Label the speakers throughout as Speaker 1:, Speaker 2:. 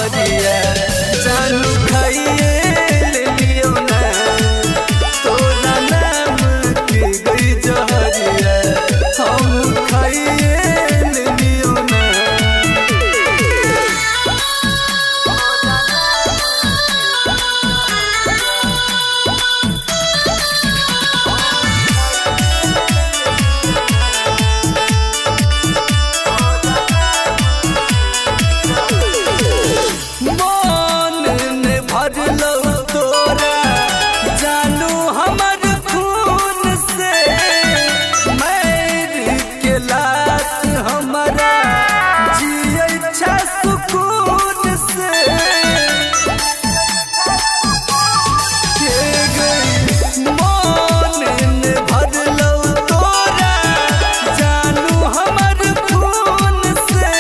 Speaker 1: जहरिया जानू खाइए ले लियो ना तोरा नाम के गई जहरिया हम खाइए ले लियो ना। तोरा जानू हमर खून से मैर के लाश हमारा जिए अच्छा सुकून से मन ने भरलो तोरा जानू हमर खून से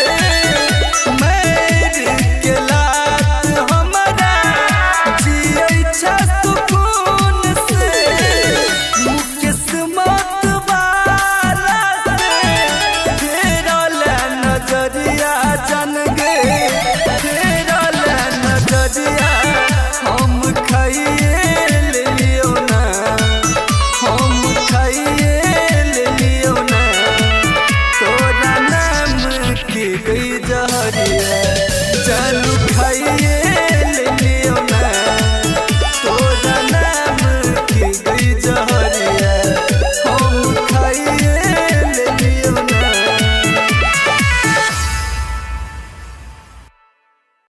Speaker 1: मैर के लाश हमारा जिए अच्छा सुकून से किस्मत वाला से फेरल नजरिया जन गे फेरल नजरिया हम खाइए ले लियो ना हम खाइए ले लियो ना तोरा नाम के गई जहरिया जानू खाइए